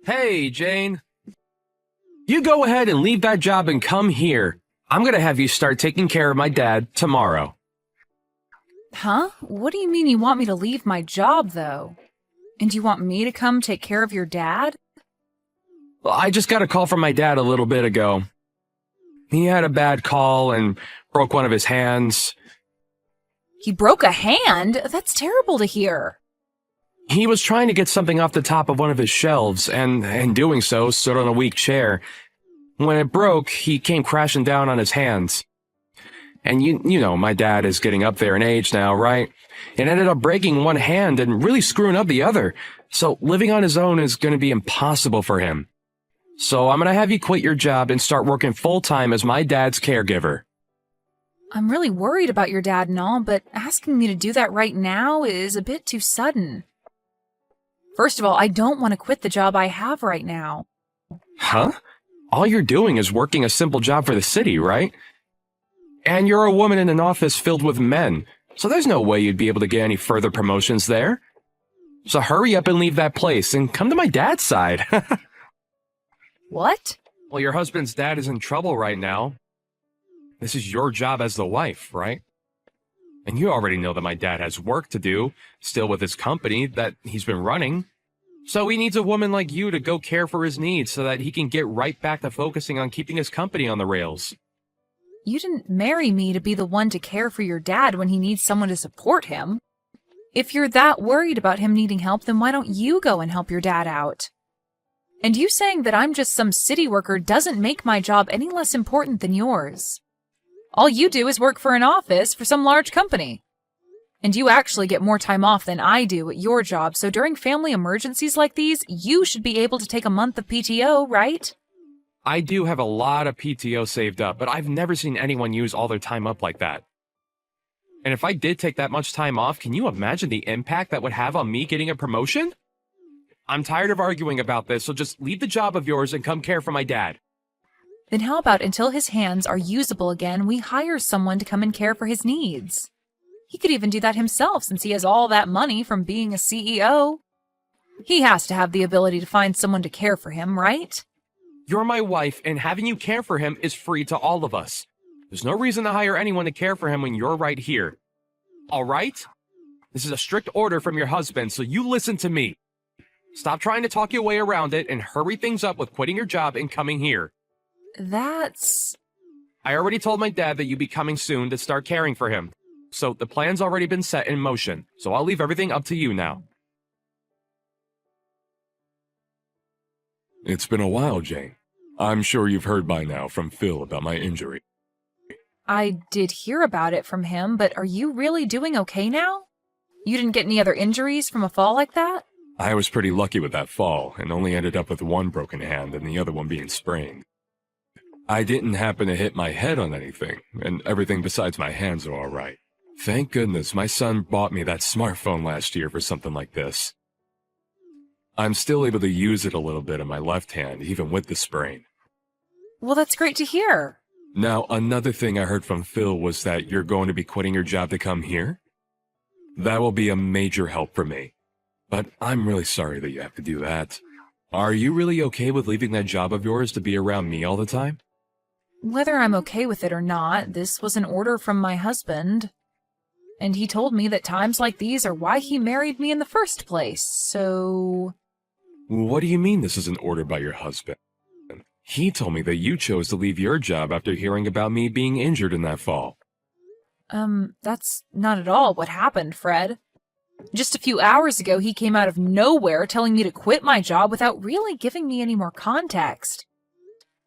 Hey, Jane. You go ahead and leave that job and come here. I'm gonna have you start taking care of my dad tomorrow. Huh? What do you mean you want me to leave my job, though? And you want me to come take care of your dad? Well, I just got a call from my dad a little bit ago. He had a bad call and broke one of his hands. He broke a hand? That's terrible to hear. He was trying to get something off the top of one of his shelves, and in doing so, stood on a weak chair. When it broke, he came crashing down on his hands. And you know, my dad is getting up there in age now, right? It ended up breaking one hand and really screwing up the other. So living on his own is going to be impossible for him. So I'm going to have you quit your job and start working full-time as my dad's caregiver. I'm really worried about your dad and all, but asking me to do that right now is a bit too sudden. First of all, I don't want to quit the job I have right now. Huh? All you're doing is working a simple job for the city, right? And you're a woman in an office filled with men, so there's no way you'd be able to get any further promotions there. So hurry up and leave that place and come to my dad's side. What? Well, your husband's dad is in trouble right now. This is your job as the wife, right? And you already know that my dad has work to do, still with his company that he's been running. So he needs a woman like you to go care for his needs so that he can get right back to focusing on keeping his company on the rails. You didn't marry me to be the one to care for your dad when he needs someone to support him. If you're that worried about him needing help, then why don't you go and help your dad out? And you saying that I'm just some city worker doesn't make my job any less important than yours. All you do is work for an office for some large company. And you actually get more time off than I do at your job, so during family emergencies like these, you should be able to take a month of PTO, right? I do have a lot of PTO saved up, but I've never seen anyone use all their time up like that. And if I did take that much time off, can you imagine the impact that would have on me getting a promotion? I'm tired of arguing about this, so just leave the job of yours and come care for my dad. Then how about until his hands are usable again, we hire someone to come and care for his needs? He could even do that himself since he has all that money from being a CEO. He has to have the ability to find someone to care for him, right? You're my wife, and having you care for him is free to all of us. There's no reason to hire anyone to care for him when you're right here. All right? This is a strict order from your husband, so you listen to me. Stop trying to talk your way around it and hurry things up with quitting your job and coming here. That's... I already told my dad that you'd be coming soon to start caring for him. So the plan's already been set in motion, so I'll leave everything up to you now. It's been a while, Jane. I'm sure you've heard by now from Phil about my injury. I did hear about it from him, but are you really doing okay now? You didn't get any other injuries from a fall like that? I was pretty lucky with that fall, and only ended up with one broken hand and the other one being sprained. I didn't happen to hit my head on anything, and everything besides my hands are all right. Thank goodness my son bought me that smartphone last year for something like this. I'm still able to use it a little bit in my left hand, even with the sprain. Well, that's great to hear. Now, another thing I heard from Phil was that you're going to be quitting your job to come here? That will be a major help for me. But I'm really sorry that you have to do that. Are you really okay with leaving that job of yours to be around me all the time? Whether I'm okay with it or not, this was an order from my husband. And he told me that times like these are why he married me in the first place, so... What do you mean this is an order by your husband? He told me that you chose to leave your job after hearing about me being injured in that fall. That's not at all what happened, Fred. Just a few hours ago, he came out of nowhere telling me to quit my job without really giving me any more context.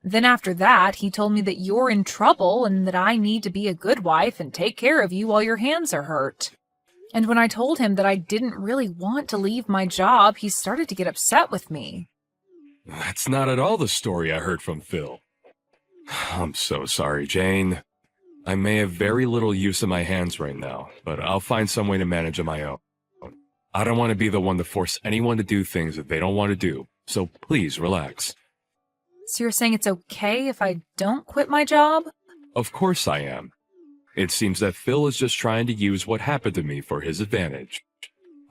Then after that, he told me that you're in trouble and that I need to be a good wife and take care of you while your hands are hurt. And when I told him that I didn't really want to leave my job, he started to get upset with me. That's not at all the story I heard from Phil. I'm so sorry, Jane. I may have very little use of my hands right now, but I'll find some way to manage on my own. I don't want to be the one to force anyone to do things that they don't want to do, so please relax. So you're saying it's okay if I don't quit my job? Of course I am. It seems that Phil is just trying to use what happened to me for his advantage.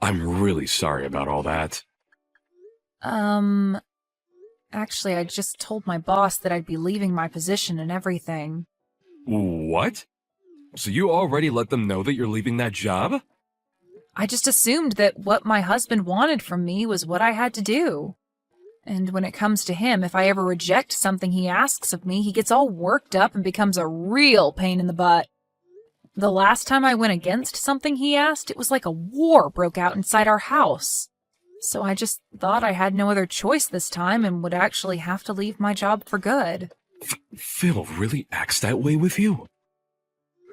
I'm really sorry about all that. Actually, I just told my boss that I'd be leaving my position and everything. What? So you already let them know that you're leaving that job? I just assumed that what my husband wanted from me was what I had to do. And when it comes to him, if I ever reject something he asks of me, he gets all worked up and becomes a real pain in the butt. The last time I went against something he asked, it was like a war broke out inside our house. So I just thought I had no other choice this time and would actually have to leave my job for good. Phil really acts that way with you?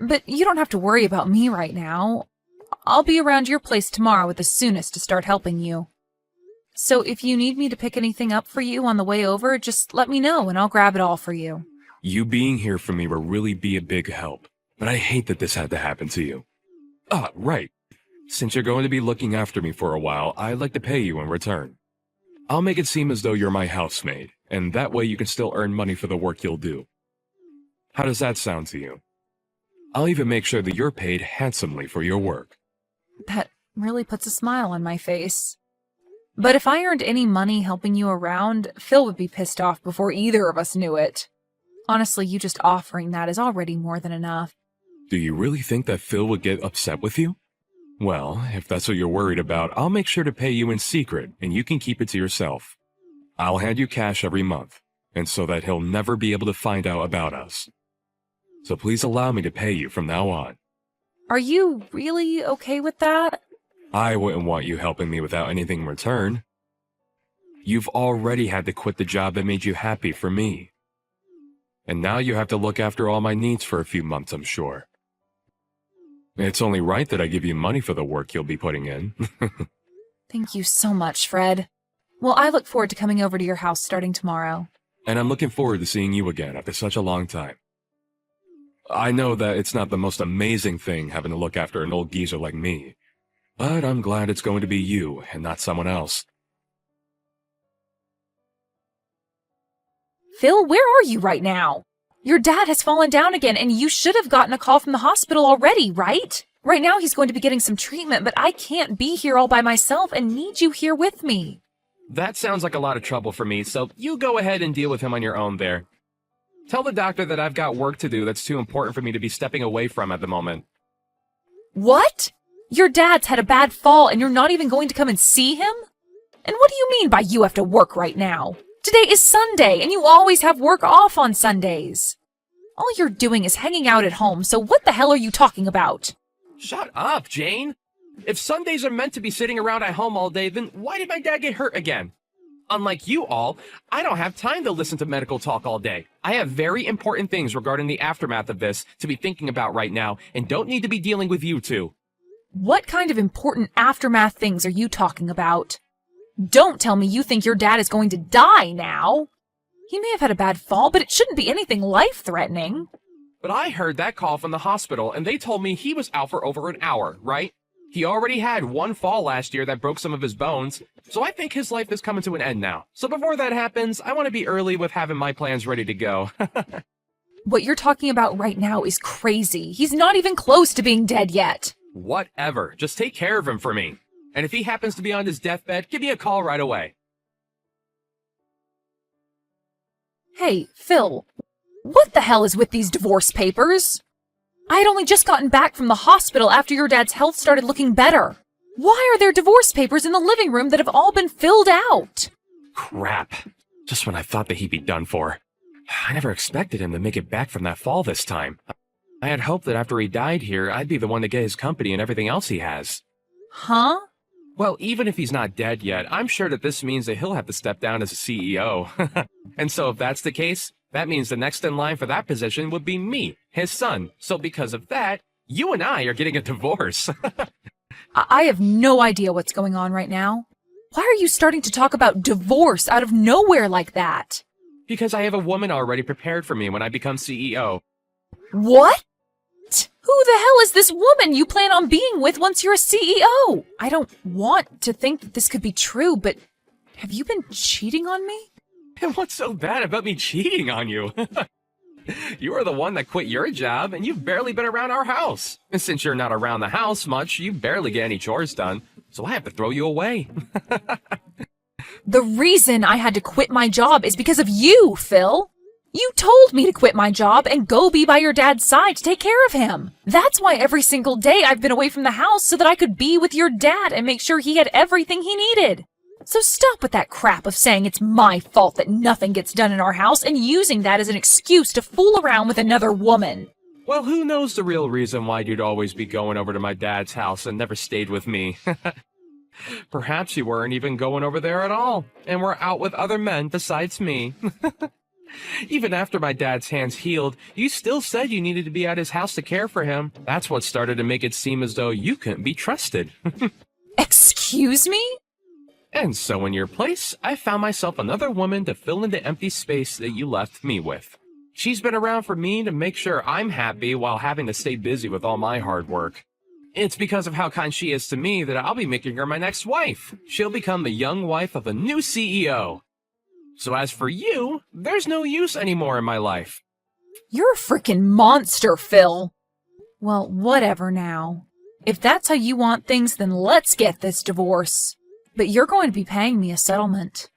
But you don't have to worry about me right now. I'll be around your place tomorrow at the soonest to start helping you. So if you need me to pick anything up for you on the way over, just let me know and I'll grab it all for you. You being here for me will really be a big help, but I hate that this had to happen to you. Ah, right. Since you're going to be looking after me for a while, I'd like to pay you in return. I'll make it seem as though you're my housemaid, and that way you can still earn money for the work you'll do. How does that sound to you? I'll even make sure that you're paid handsomely for your work. That really puts a smile on my face. But if I earned any money helping you around, Phil would be pissed off before either of us knew it. Honestly, you just offering that is already more than enough. Do you really think that Phil would get upset with you? Well, if that's what you're worried about, I'll make sure to pay you in secret, and you can keep it to yourself. I'll hand you cash every month, and so that he'll never be able to find out about us. So please allow me to pay you from now on. Are you really okay with that? I wouldn't want you helping me without anything in return. You've already had to quit the job that made you happy for me. And now you have to look after all my needs for a few months, I'm sure. It's only right that I give you money for the work you'll be putting in. Thank you so much, Fred. Well, I look forward to coming over to your house starting tomorrow. And I'm looking forward to seeing you again after such a long time. I know that it's not the most amazing thing having to look after an old geezer like me, but I'm glad it's going to be you and not someone else. Phil, where are you right now? Your dad has fallen down again, and you should have gotten a call from the hospital already, right? Right now he's going to be getting some treatment, but I can't be here all by myself and need you here with me. That sounds like a lot of trouble for me, so you go ahead and deal with him on your own there. Tell the doctor that I've got work to do that's too important for me to be stepping away from at the moment. What? Your dad's had a bad fall and you're not even going to come and see him? And what do you mean by you have to work right now? Today is Sunday and you always have work off on Sundays. All you're doing is hanging out at home, so what the hell are you talking about? Shut up, Jane. If Sundays are meant to be sitting around at home all day, then why did my dad get hurt again? Unlike you all, I don't have time to listen to medical talk all day. I have very important things regarding the aftermath of this to be thinking about right now and don't need to be dealing with you two. What kind of important aftermath things are you talking about? Don't tell me you think your dad is going to die now. He may have had a bad fall, but it shouldn't be anything life-threatening. But I heard that call from the hospital and they told me he was out for over an hour, right? He already had one fall last year that broke some of his bones, so I think his life is coming to an end now. So before that happens, I want to be early with having my plans ready to go. What you're talking about right now is crazy. He's not even close to being dead yet. Whatever. Just take care of him for me. And if he happens to be on his deathbed, give me a call right away. Hey, Phil, what the hell is with these divorce papers? I had only just gotten back from the hospital after your dad's health started looking better. Why are there divorce papers in the living room that have all been filled out? Crap. Just when I thought that he'd be done for. I never expected him to make it back from that fall this time. I had hoped that after he died here, I'd be the one to get his company and everything else he has. Huh? Well, even if he's not dead yet, I'm sure that this means that he'll have to step down as a CEO. And so if that's the case, that means the next in line for that position would be me, his son. So because of that, you and I are getting a divorce. I have no idea what's going on right now. Why are you starting to talk about divorce out of nowhere like that? Because I have a woman already prepared for me when I become CEO. What? Who the hell is this woman you plan on being with once you're a CEO? I don't want to think that this could be true, but have you been cheating on me? And what's so bad about me cheating on you? You are the one that quit your job, and you've barely been around our house. And since you're not around the house much, you barely get any chores done, so I have to throw you away. The reason I had to quit my job is because of you, Phil. You told me to quit my job and go be by your dad's side to take care of him. That's why every single day I've been away from the house so that I could be with your dad and make sure he had everything he needed. So stop with that crap of saying it's my fault that nothing gets done in our house and using that as an excuse to fool around with another woman. Well, who knows the real reason why you'd always be going over to my dad's house and never stayed with me. Perhaps you weren't even going over there at all, and were out with other men besides me. Even after my dad's hands healed, you still said you needed to be at his house to care for him. That's what started to make it seem as though you couldn't be trusted. Excuse me? And so in your place, I found myself another woman to fill in the empty space that you left me with. She's been around for me to make sure I'm happy while having to stay busy with all my hard work. It's because of how kind she is to me that I'll be making her my next wife. She'll become the young wife of a new CEO. So as for you, there's no use anymore in my life. You're a freaking monster, Phil. Well, whatever now. If that's how you want things, then let's get this divorce. But you're going to be paying me a settlement.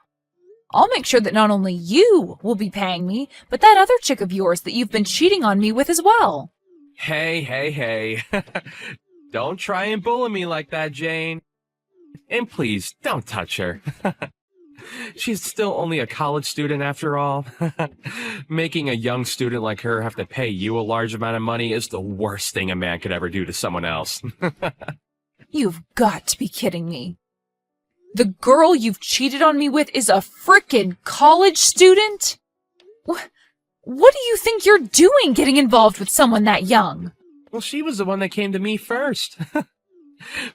I'll make sure that not only you will be paying me, but that other chick of yours that you've been cheating on me with as well. Hey. Don't try and bully me like that, Jane. And please, don't touch her. She's still only a college student after all. Making a young student like her have to pay you a large amount of money is the worst thing a man could ever do to someone else. You've got to be kidding me. The girl you've cheated on me with is a frickin' college student? What do you think you're doing getting involved with someone that young? Well, she was the one that came to me first.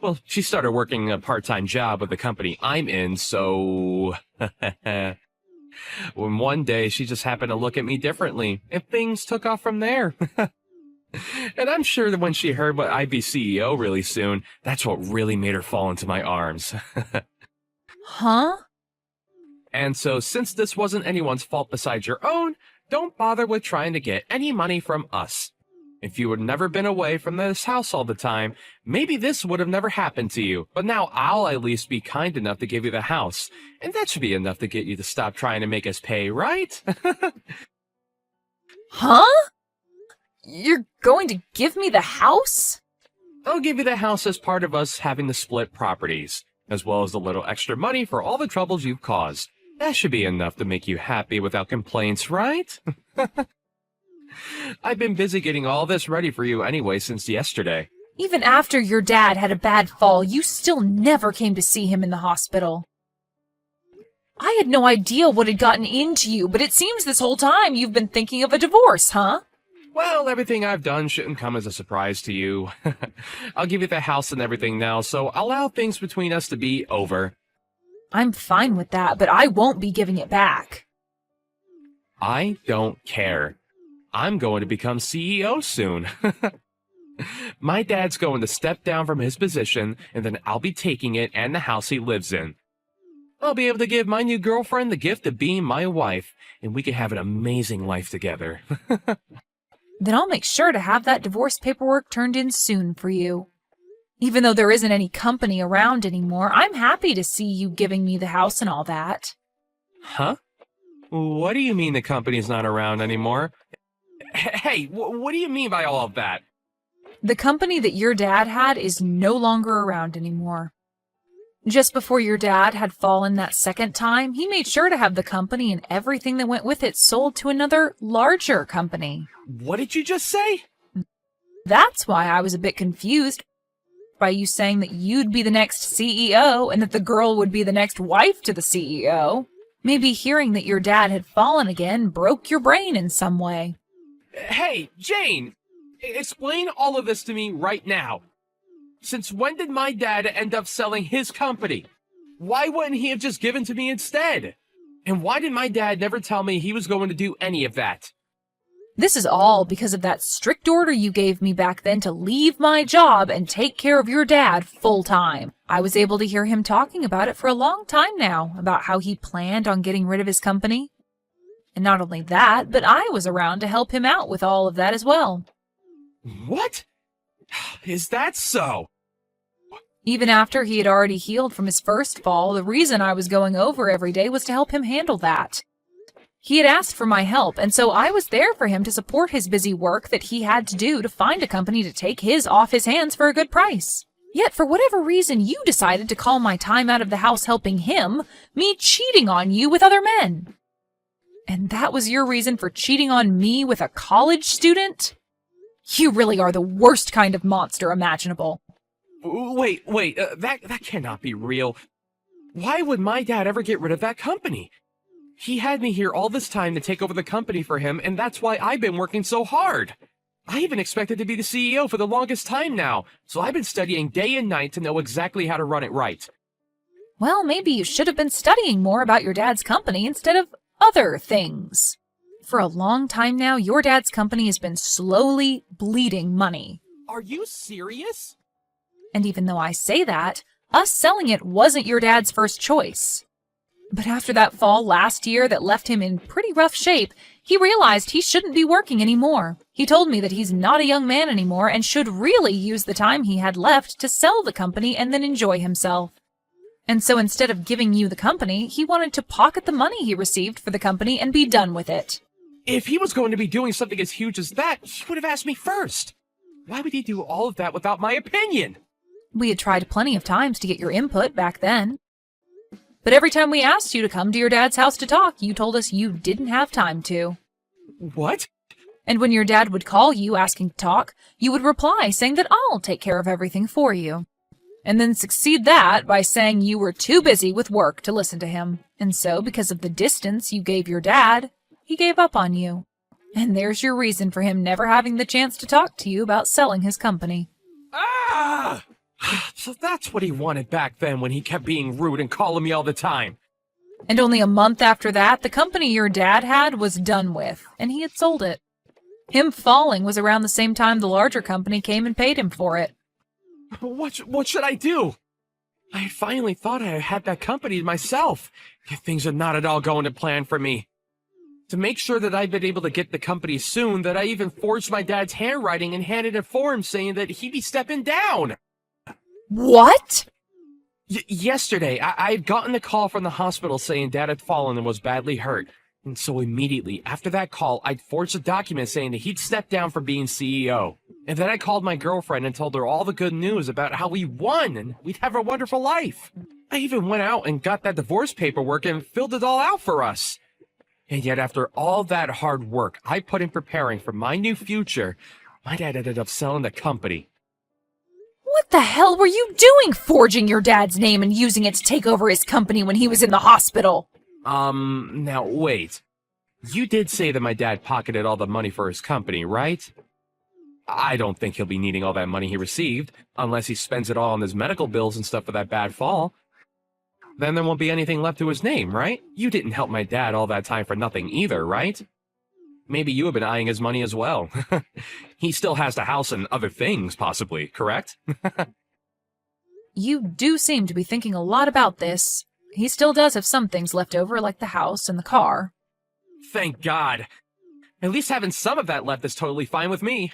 Well, she started working a part-time job with the company I'm in, so... When one day she just happened to look at me differently, and things took off from there. And I'm sure that when she heard what I'd be CEO really soon, that's what really made her fall into my arms. Huh? And so since this wasn't anyone's fault besides your own, don't bother with trying to get any money from us. If you had never been away from this house all the time, maybe this would have never happened to you. But now I'll at least be kind enough to give you the house. And that should be enough to get you to stop trying to make us pay, right? Huh? You're going to give me the house? I'll give you the house as part of us having to split properties, as well as a little extra money for all the troubles you've caused. That should be enough to make you happy without complaints, right? I've been busy getting all this ready for you anyway since yesterday. Even after your dad had a bad fall, you still never came to see him in the hospital. I had no idea what had gotten into you, but it seems this whole time you've been thinking of a divorce, huh? Well, everything I've done shouldn't come as a surprise to you. I'll give you the house and everything now, so allow things between us to be over. I'm fine with that, but I won't be giving it back. I don't care. I'm going to become CEO soon. My dad's going to step down from his position, and then I'll be taking it and the house he lives in. I'll be able to give my new girlfriend the gift of being my wife, and we can have an amazing life together. Then I'll make sure to have that divorce paperwork turned in soon for you. Even though there isn't any company around anymore, I'm happy to see you giving me the house and all that. Huh? What do you mean the company's not around anymore? Hey, what do you mean by all of that? The company that your dad had is no longer around anymore. Just before your dad had fallen that second time, he made sure to have the company and everything that went with it sold to another, larger company. What did you just say? That's why I was a bit confused by you saying that you'd be the next CEO and that the girl would be the next wife to the CEO. Maybe hearing that your dad had fallen again broke your brain in some way. Hey, Jane! Explain all of this to me right now. Since when did my dad end up selling his company? Why wouldn't he have just given to me instead? And why did my dad never tell me he was going to do any of that? This is all because of that strict order you gave me back then to leave my job and take care of your dad full time. I was able to hear him talking about it for a long time now, about how he planned on getting rid of his company. And not only that, but I was around to help him out with all of that as well. What? Is that so? Even after he had already healed from his first fall, the reason I was going over every day was to help him handle that. He had asked for my help, and so I was there for him to support his busy work that he had to do to find a company to take his off his hands for a good price. Yet, for whatever reason, you decided to call my time out of the house helping him, me cheating on you with other men. And that was your reason for cheating on me with a college student? You really are the worst kind of monster imaginable. Wait, that cannot be real. Why would my dad ever get rid of that company? He had me here all this time to take over the company for him, and that's why I've been working so hard. I even expected to be the CEO for the longest time now, so I've been studying day and night to know exactly how to run it right. Well, maybe you should have been studying more about your dad's company instead of other things. For a long time now, your dad's company has been slowly bleeding money. Are you serious? And even though I say that, us selling it wasn't your dad's first choice. But after that fall last year that left him in pretty rough shape, he realized he shouldn't be working anymore. He told me that he's not a young man anymore and should really use the time he had left to sell the company and then enjoy himself. And so instead of giving you the company, he wanted to pocket the money he received for the company and be done with it. If he was going to be doing something as huge as that, he would have asked me first. Why would he do all of that without my opinion? We had tried plenty of times to get your input back then. But every time we asked you to come to your dad's house to talk, you told us you didn't have time to. What? And when your dad would call you asking to talk, you would reply saying that I'll take care of everything for you. And then succeed that by saying you were too busy with work to listen to him. And so, because of the distance you gave your dad, he gave up on you. And there's your reason for him never having the chance to talk to you about selling his company. Ah! So that's what he wanted back then when he kept being rude and calling me all the time. And only a month after that, the company your dad had was done with, and he had sold it. Him falling was around the same time the larger company came and paid him for it. What should I do? I had finally thought I had that company myself, yet things are not at all going to plan for me. To make sure that I've been able to get the company soon, that I even forged my dad's handwriting and handed a form saying that he'd be stepping down. What? Yesterday, I had gotten a call from the hospital saying Dad had fallen and was badly hurt. And so immediately after that call, I'd forged a document saying that he'd step down from being CEO. And then I called my girlfriend and told her all the good news about how we won and we'd have a wonderful life. I even went out and got that divorce paperwork and filled it all out for us. And yet after all that hard work I put in preparing for my new future, my dad ended up selling the company. What the hell were you doing forging your dad's name and using it to take over his company when he was in the hospital? Now wait. You did say that my dad pocketed all the money for his company, right? I don't think he'll be needing all that money he received, unless he spends it all on his medical bills and stuff for that bad fall. Then there won't be anything left to his name, right? You didn't help my dad all that time for nothing either, right? Maybe you have been eyeing his money as well. He still has the house and other things, possibly, correct? You do seem to be thinking a lot about this. He still does have some things left over, like the house and the car. Thank God. At least having some of that left is totally fine with me.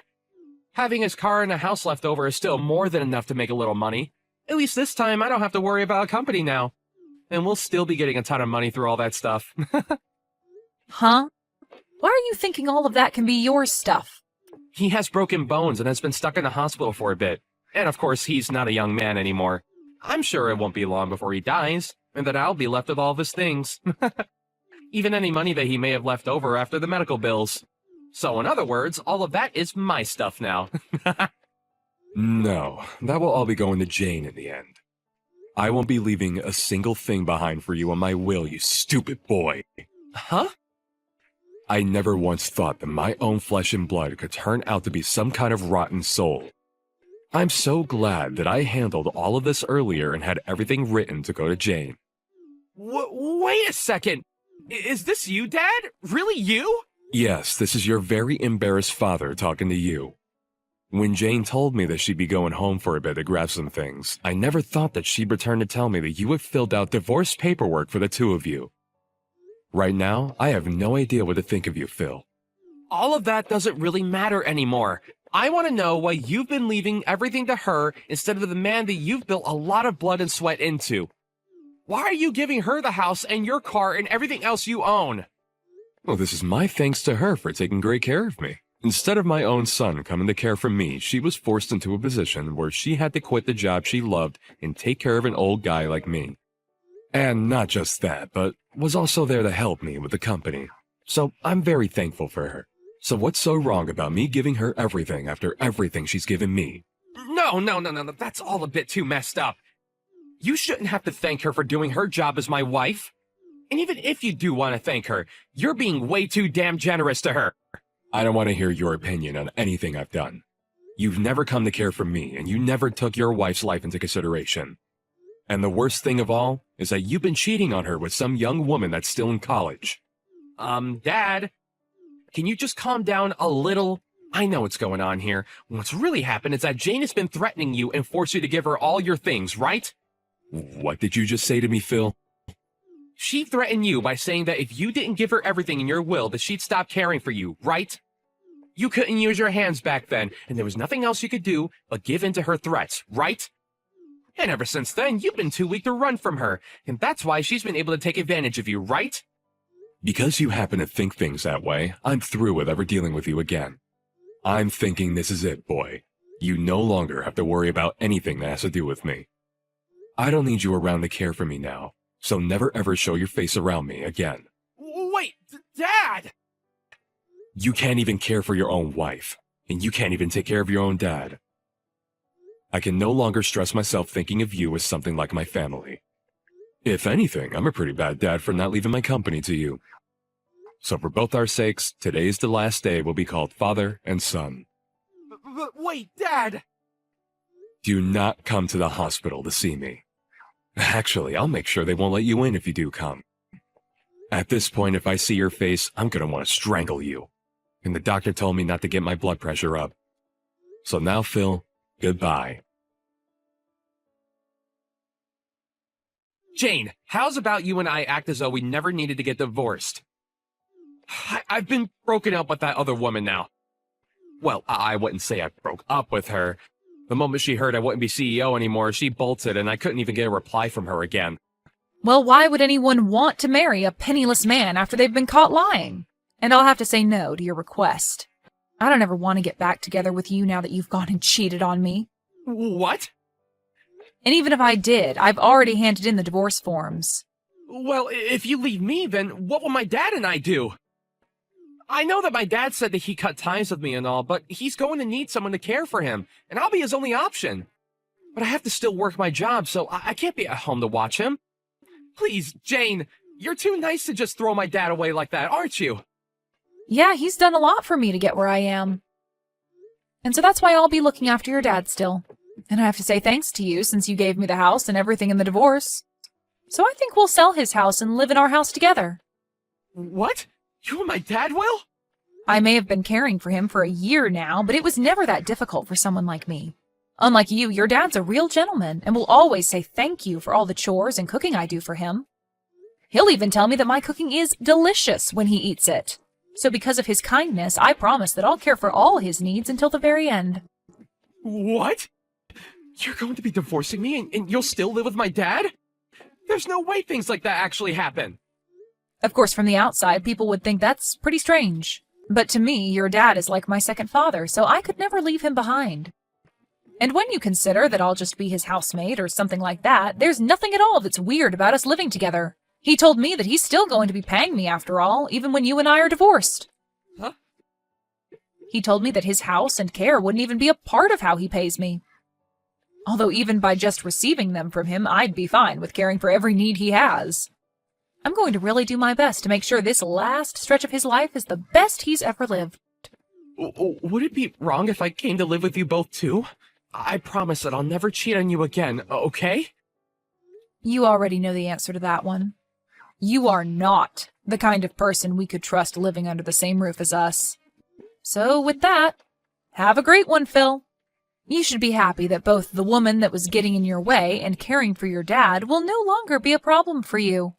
Having his car and a house left over is still more than enough to make a little money. At least this time, I don't have to worry about a company now. And we'll still be getting a ton of money through all that stuff. Huh? Why are you thinking all of that can be your stuff? He has broken bones and has been stuck in the hospital for a bit. And of course, he's not a young man anymore. I'm sure it won't be long before he dies, and that I'll be left with all of his things. Even any money that he may have left over after the medical bills. So in other words, all of that is my stuff now. No, that will all be going to Jane in the end. I won't be leaving a single thing behind for you on my will, you stupid boy. Huh? I never once thought that my own flesh and blood could turn out to be some kind of rotten soul. I'm so glad that I handled all of this earlier and had everything written to go to Jane. Wait a second. Is this you, Dad? Really you? Yes, this is your very embarrassed father talking to you. When Jane told me that she'd be going home for a bit to grab some things, I never thought that she'd return to tell me that you had filled out divorce paperwork for the two of you. Right now, I have no idea what to think of you, Phil. All of that doesn't really matter anymore. I want to know why you've been leaving everything to her instead of the man that you've built a lot of blood and sweat into. Why are you giving her the house and your car and everything else you own? Well, this is my thanks to her for taking great care of me. Instead of my own son coming to care for me, she was forced into a position where she had to quit the job she loved and take care of an old guy like me. And not just that, but was also there to help me with the company. So I'm very thankful for her. So what's so wrong about me giving her everything after everything she's given me? No, that's all a bit too messed up. You shouldn't have to thank her for doing her job as my wife. And even if you do want to thank her, you're being way too damn generous to her. I don't want to hear your opinion on anything I've done. You've never come to care for me, and you never took your wife's life into consideration. And the worst thing of all is that you've been cheating on her with some young woman that's still in college. Dad, can you just calm down a little? I know what's going on here. What's really happened is that Jane has been threatening you and forced you to give her all your things, right? What did you just say to me, Phil? She threatened you by saying that if you didn't give her everything in your will, that she'd stop caring for you, right? You couldn't use your hands back then, and there was nothing else you could do but give in to her threats, right? And ever since then, you've been too weak to run from her, and that's why she's been able to take advantage of you, right? Because you happen to think things that way, I'm through with ever dealing with you again. I'm thinking this is it, boy. You no longer have to worry about anything that has to do with me. I don't need you around to care for me now, so never ever show your face around me again. Wait, Dad! You can't even care for your own wife, and you can't even take care of your own dad. I can no longer stress myself thinking of you as something like my family. If anything, I'm a pretty bad dad for not leaving my company to you. So for both our sakes, today's the last day we'll be called father and son. But wait, Dad! Do not come to the hospital to see me. Actually, I'll make sure they won't let you in if you do come. At this point, if I see your face, I'm gonna want to strangle you. And the doctor told me not to get my blood pressure up. So now, Phil, goodbye. Jane, how's about you and I act as though we never needed to get divorced? I've been broken up with that other woman now. Well, I wouldn't say I broke up with her. The moment she heard I wouldn't be CEO anymore, she bolted and I couldn't even get a reply from her again. Well, why would anyone want to marry a penniless man after they've been caught lying? And I'll have to say no to your request. I don't ever want to get back together with you now that you've gone and cheated on me. What? And even if I did, I've already handed in the divorce forms. Well, if you leave me, then what will my dad and I do? I know that my dad said that he cut ties with me and all, but he's going to need someone to care for him, and I'll be his only option. But I have to still work my job, so I can't be at home to watch him. Please, Jane, you're too nice to just throw my dad away like that, aren't you? Yeah, he's done a lot for me to get where I am. And so that's why I'll be looking after your dad still. And I have to say thanks to you since you gave me the house and everything in the divorce. So I think we'll sell his house and live in our house together. What? You and my dad will? I may have been caring for him for a year now, but it was never that difficult for someone like me. Unlike you, your dad's a real gentleman and will always say thank you for all the chores and cooking I do for him. He'll even tell me that my cooking is delicious when he eats it. So because of his kindness, I promise that I'll care for all his needs until the very end. What? You're going to be divorcing me and you'll still live with my dad? There's no way things like that actually happen. Of course, from the outside, people would think that's pretty strange. But to me, your dad is like my second father, so I could never leave him behind. And when you consider that I'll just be his housemate or something like that, there's nothing at all that's weird about us living together. He told me that he's still going to be paying me after all, even when you and I are divorced. Huh? He told me that his house and care wouldn't even be a part of how he pays me. Although even by just receiving them from him, I'd be fine with caring for every need he has. I'm going to really do my best to make sure this last stretch of his life is the best he's ever lived. Would it be wrong if I came to live with you both too? I promise that I'll never cheat on you again, okay? You already know the answer to that one. You are not the kind of person we could trust living under the same roof as us. So with that, have a great one, Phil. You should be happy that both the woman that was getting in your way and caring for your dad will no longer be a problem for you.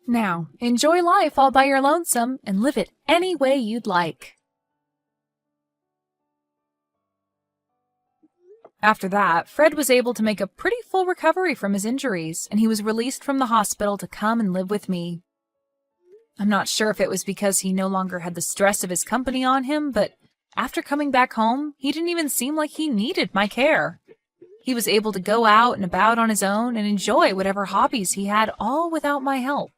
Now, enjoy life all by your lonesome and live it any way you'd like. After that, Fred was able to make a pretty full recovery from his injuries, and he was released from the hospital to come and live with me. I'm not sure if it was because he no longer had the stress of his company on him, but after coming back home, he didn't even seem like he needed my care. He was able to go out and about on his own and enjoy whatever hobbies he had, all without my help.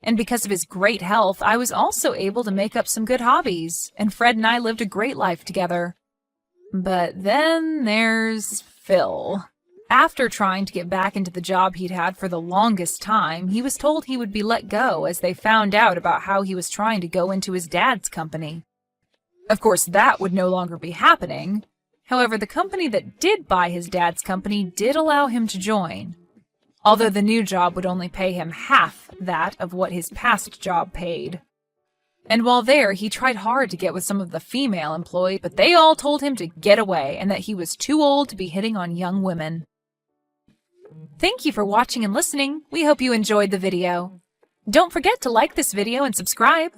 And because of his great health, I was also able to make up some good hobbies, and Fred and I lived a great life together. But then there's Phil. After trying to get back into the job he'd had for the longest time, he was told he would be let go as they found out about how he was trying to go into his dad's company. Of course, that would no longer be happening. However, the company that did buy his dad's company did allow him to join, although the new job would only pay him half that of what his past job paid. And while there, he tried hard to get with some of the female employees, but they all told him to get away and that he was too old to be hitting on young women. Thank you for watching and listening. We hope you enjoyed the video. Don't forget to like this video and subscribe.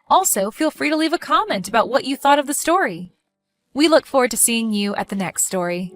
Also, feel free to leave a comment about what you thought of the story. We look forward to seeing you at the next story.